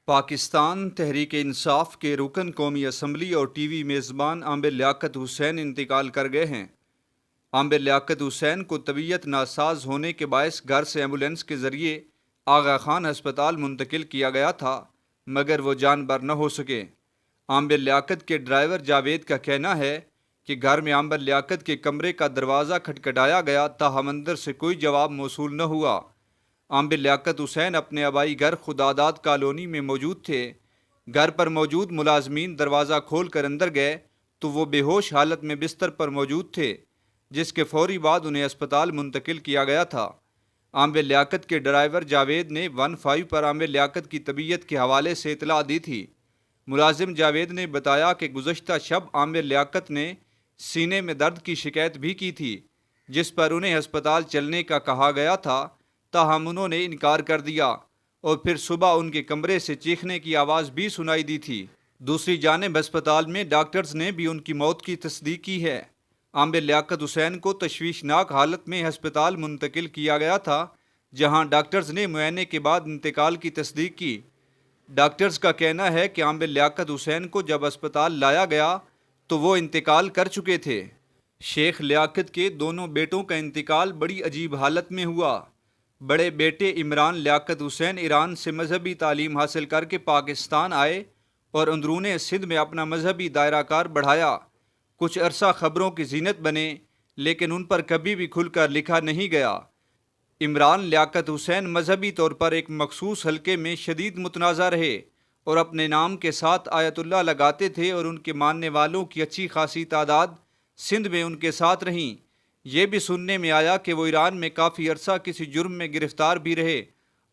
پاکستان تحریک انصاف کے رکن قومی اسمبلی اور ٹی وی میزبان عامر لیاقت حسین انتقال کر گئے ہیں۔ عامر لیاقت حسین کو طبیعت ناساز ہونے کے باعث گھر سے ایمبولینس کے ذریعے آغا خان ہسپتال منتقل کیا گیا تھا، مگر وہ جان بر نہ ہو سکے۔ عامر لیاقت کے ڈرائیور جاوید کا کہنا ہے کہ گھر میں عامر لیاقت کے کمرے کا دروازہ کھٹکھٹایا گیا، تاہم اندر سے کوئی جواب موصول نہ ہوا۔ عامر لیاقت حسین اپنے آبائی گھر خداداد کالونی میں موجود تھے۔ گھر پر موجود ملازمین دروازہ کھول کر اندر گئے تو وہ بے ہوش حالت میں بستر پر موجود تھے، جس کے فوری بعد انہیں اسپتال منتقل کیا گیا تھا۔ عامر لیاقت کے ڈرائیور جاوید نے 15 پر عامر لیاقت کی طبیعت کے حوالے سے اطلاع دی تھی۔ ملازم جاوید نے بتایا کہ گزشتہ شب عامر لیاقت نے سینے میں درد کی شکایت بھی کی تھی، جس پر انہیں ہسپتال چلنے کا کہا گیا تھا، تاہم انہوں نے انکار کر دیا اور پھر صبح ان کے کمرے سے چیخنے کی آواز بھی سنائی دی تھی۔ دوسری جانب ہسپتال میں ڈاکٹرز نے بھی ان کی موت کی تصدیق کی ہے۔ عامر لیاقت حسین کو تشویشناک حالت میں ہسپتال منتقل کیا گیا تھا، جہاں ڈاکٹرز نے معائنے کے بعد انتقال کی تصدیق کی۔ ڈاکٹرز کا کہنا ہے کہ عامر لیاقت حسین کو جب اسپتال لایا گیا تو وہ انتقال کر چکے تھے۔ شیخ لیاقت کے دونوں بیٹوں کا انتقال بڑی عجیب حالت میں ہوا۔ بڑے بیٹے عمران لیاقت حسین ایران سے مذہبی تعلیم حاصل کر کے پاکستان آئے اور اندرون سندھ میں اپنا مذہبی دائرہ کار بڑھایا۔ کچھ عرصہ خبروں کی زینت بنے، لیکن ان پر کبھی بھی کھل کر لکھا نہیں گیا۔ عمران لیاقت حسین مذہبی طور پر ایک مخصوص حلقے میں شدید متنازع رہے اور اپنے نام کے ساتھ آیت اللہ لگاتے تھے، اور ان کے ماننے والوں کی اچھی خاصی تعداد سندھ میں ان کے ساتھ رہیں۔ یہ بھی سننے میں آیا کہ وہ ایران میں کافی عرصہ کسی جرم میں گرفتار بھی رہے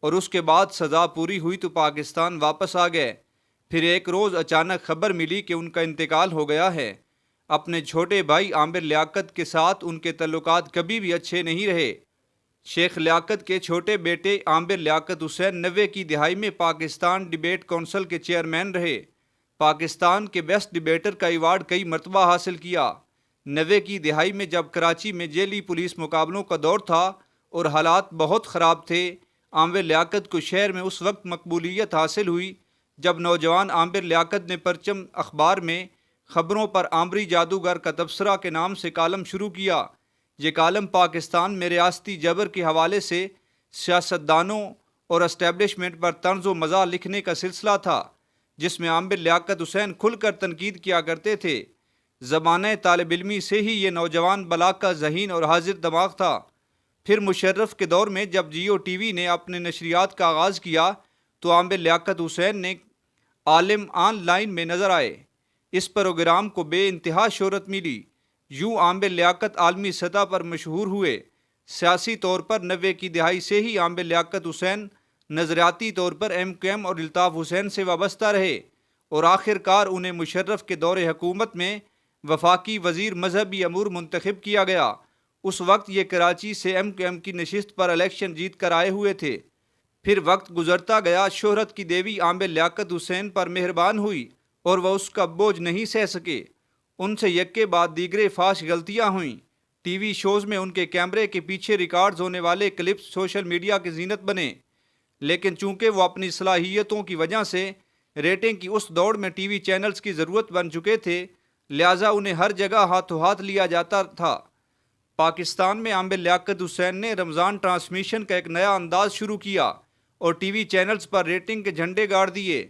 اور اس کے بعد سزا پوری ہوئی تو پاکستان واپس آ گئے۔ پھر ایک روز اچانک خبر ملی کہ ان کا انتقال ہو گیا ہے۔ اپنے چھوٹے بھائی عامر لیاقت کے ساتھ ان کے تعلقات کبھی بھی اچھے نہیں رہے۔ شیخ لیاقت کے چھوٹے بیٹے عامر لیاقت حسین 90 کی دہائی میں پاکستان ڈیبیٹ کونسل کے چیئرمین رہے۔ پاکستان کے بیسٹ ڈیبیٹر کا ایوارڈ کئی مرتبہ حاصل کیا۔ 90 کی دہائی میں جب کراچی میں جیلی پولیس مقابلوں کا دور تھا اور حالات بہت خراب تھے، عامر لیاقت کو شہر میں اس وقت مقبولیت حاصل ہوئی جب نوجوان عامر لیاقت نے پرچم اخبار میں خبروں پر عامری جادوگر کا تبصرہ کے نام سے کالم شروع کیا۔ یہ کالم پاکستان میں ریاستی جبر کے حوالے سے سیاستدانوں اور اسٹیبلشمنٹ پر طنز و مزاح لکھنے کا سلسلہ تھا، جس میں عامر لیاقت حسین کھل کر تنقید کیا کرتے تھے۔ زمانہ طالب علمی سے ہی یہ نوجوان بلاغ کا ذہین اور حاضر دماغ تھا۔ پھر مشرف کے دور میں جب جیو ٹی وی نے اپنے نشریات کا آغاز کیا تو عامر لیاقت حسین نے عالم آن لائن میں نظر آئے۔ اس پروگرام کو بے انتہا شہرت ملی۔ یوں عامر لیاقت عالمی سطح پر مشہور ہوئے۔ سیاسی طور پر 90 کی دہائی سے ہی عامر لیاقت حسین نظریاتی طور پر MQM اور الطاف حسین سے وابستہ رہے اور آخر کار انہیں مشرف کے دور حکومت میں وفاقی وزیر مذہبی امور منتخب کیا گیا۔ اس وقت یہ کراچی سے MQM کی نشست پر الیکشن جیت کر آئے ہوئے تھے۔ پھر وقت گزرتا گیا، شہرت کی دیوی عامر لیاقت حسین پر مہربان ہوئی اور وہ اس کا بوجھ نہیں سہ سکے۔ ان سے یکے بعد دیگرے فاش غلطیاں ہوئیں۔ ٹی وی شوز میں ان کے کیمرے کے پیچھے ریکارڈز ہونے والے کلپس سوشل میڈیا کی زینت بنے، لیکن چونکہ وہ اپنی صلاحیتوں کی وجہ سے ریٹنگ کی اس دوڑ میں ٹی وی چینلز کی ضرورت بن چکے تھے، لہٰذا انہیں ہر جگہ ہاتھوں ہاتھ لیا جاتا تھا۔ پاکستان میں عامر لیاقت حسین نے رمضان ٹرانسمیشن کا ایک نیا انداز شروع کیا اور ٹی وی چینلز پر ریٹنگ کے جھنڈے گاڑ دیے۔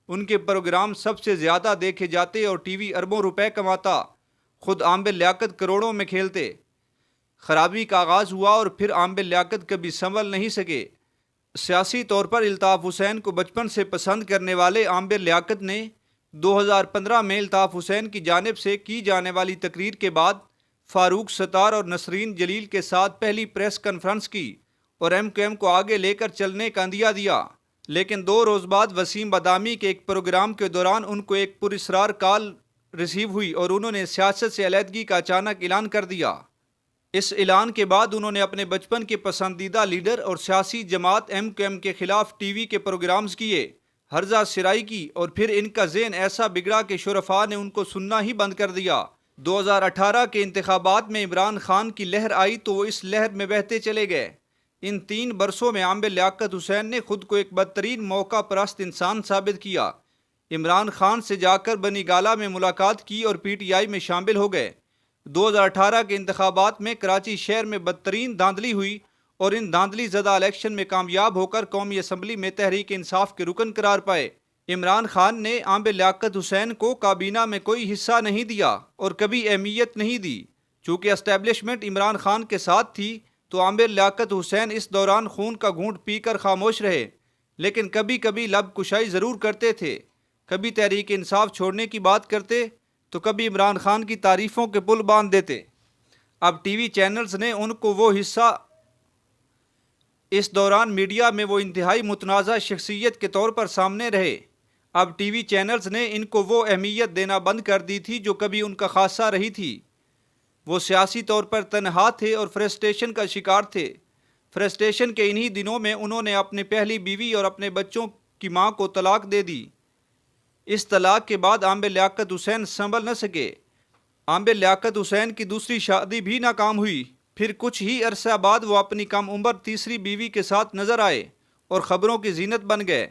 ان کے پروگرام سب سے زیادہ دیکھے جاتے اور ٹی وی اربوں روپے کماتا۔ خود عامر لیاقت کروڑوں میں کھیلتے۔ خرابی کا آغاز ہوا اور پھر عامر لیاقت کبھی سنبھل نہیں سکے۔ سیاسی طور پر الطاف حسین کو بچپن سے پسند کرنے والے عامر لیاقت نے 2015 میں الطاف حسین کی جانب سے کی جانے والی تقریر کے بعد فاروق ستار اور نسرین جلیل کے ساتھ پہلی پریس کانفرنس کی اور MQM کو آگے لے کر چلنے کا عندیہ دیا، لیکن 2 روز بعد وسیم بادامی کے ایک پروگرام کے دوران ان کو ایک پراسرار کال ریسیو ہوئی اور انہوں نے سیاست سے علیحدگی کا اچانک اعلان کر دیا۔ اس اعلان کے بعد انہوں نے اپنے بچپن کے پسندیدہ لیڈر اور سیاسی جماعت MQM کے خلاف ٹی وی کے پروگرامز کیے، ہرزہ سرائی کی، اور پھر ان کا ذہن ایسا بگڑا کہ شرفاء نے ان کو سننا ہی بند کر دیا۔ 2018 کے انتخابات میں عمران خان کی لہر آئی تو وہ اس لہر میں بہتے چلے گئے۔ ان 3 برسوں میں عامر لیاقت حسین نے خود کو ایک بدترین موقع پرست انسان ثابت کیا۔ عمران خان سے جا کر بنی گالہ میں ملاقات کی اور پی ٹی آئی میں شامل ہو گئے۔ 2018 کے انتخابات میں کراچی شہر میں بدترین دھاندلی ہوئی اور ان دھاندلی زدہ الیکشن میں کامیاب ہو کر قومی اسمبلی میں تحریک انصاف کے رکن قرار پائے۔ عمران خان نے عامر لیاقت حسین کو کابینہ میں کوئی حصہ نہیں دیا اور کبھی اہمیت نہیں دی۔ چونکہ اسٹیبلشمنٹ عمران خان کے ساتھ تھی تو عامر لیاقت حسین اس دوران خون کا گھونٹ پی کر خاموش رہے، لیکن کبھی کبھی لب کشائی ضرور کرتے تھے۔ کبھی تحریک انصاف چھوڑنے کی بات کرتے تو کبھی عمران خان کی تعریفوں کے پل باندھ دیتے۔ اب ٹی وی چینلز نے ان کو وہ حصہ، اس دوران میڈیا میں وہ انتہائی متنازع شخصیت کے طور پر سامنے رہے۔ اب ٹی وی چینلز نے ان کو وہ اہمیت دینا بند کر دی تھی جو کبھی ان کا خاصہ رہی تھی۔ وہ سیاسی طور پر تنہا تھے اور فرسٹریشن کا شکار تھے۔ فرسٹریشن کے انہی دنوں میں انہوں نے اپنی پہلی بیوی اور اپنے بچوں کی ماں کو طلاق دے دی۔ اس طلاق کے بعد عامر لیاقت حسین سنبھل نہ سکے۔ عامر لیاقت حسین کی دوسری شادی بھی ناکام ہوئی۔ پھر کچھ ہی عرصہ بعد وہ اپنی کم عمر تیسری بیوی کے ساتھ نظر آئے اور خبروں کی زینت بن گئے۔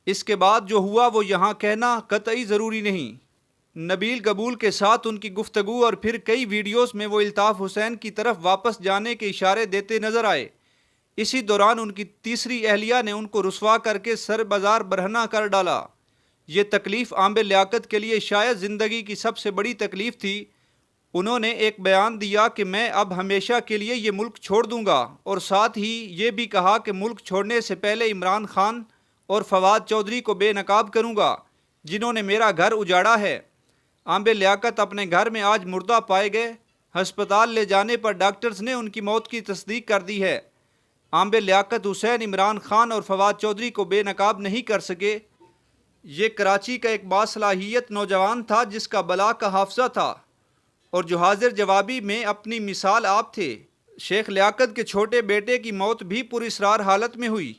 اس کے بعد جو ہوا وہ یہاں کہنا قطعی ضروری نہیں۔ نبیل قبول کے ساتھ ان کی گفتگو اور پھر کئی ویڈیوز میں وہ الطاف حسین کی طرف واپس جانے کے اشارے دیتے نظر آئے۔ اسی دوران ان کی تیسری اہلیہ نے ان کو رسوا کر کے سر بازار برہنہ کر ڈالا۔ یہ تکلیف عامر لیاقت کے لیے شاید زندگی کی سب سے بڑی تکلیف تھی۔ انہوں نے ایک بیان دیا کہ میں اب ہمیشہ کے لیے یہ ملک چھوڑ دوں گا، اور ساتھ ہی یہ بھی کہا کہ ملک چھوڑنے سے پہلے عمران خان اور فواد چودھری کو بے نقاب کروں گا جنہوں نے میرا گھر اجاڑا ہے۔ عامر لیاقت اپنے گھر میں آج مردہ پائے گئے۔ ہسپتال لے جانے پر ڈاکٹرز نے ان کی موت کی تصدیق کر دی ہے۔ عامر لیاقت حسین عمران خان اور فواد چودھری کو بے نقاب نہیں کر سکے۔ یہ کراچی کا ایک باصلاحیت نوجوان تھا جس کا بلا کا حافظہ تھا اور جو حاضر جوابی میں اپنی مثال آپ تھے۔ شیخ لیاقت کے چھوٹے بیٹے کی موت بھی پراسرار حالت میں ہوئی۔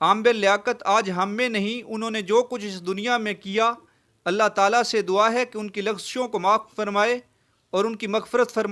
عامر لیاقت آج ہم میں نہیں۔ انہوں نے جو کچھ اس دنیا میں کیا، اللہ تعالیٰ سے دعا ہے کہ ان کی لغزشوں کو معاف فرمائے اور ان کی مغفرت فرمائے۔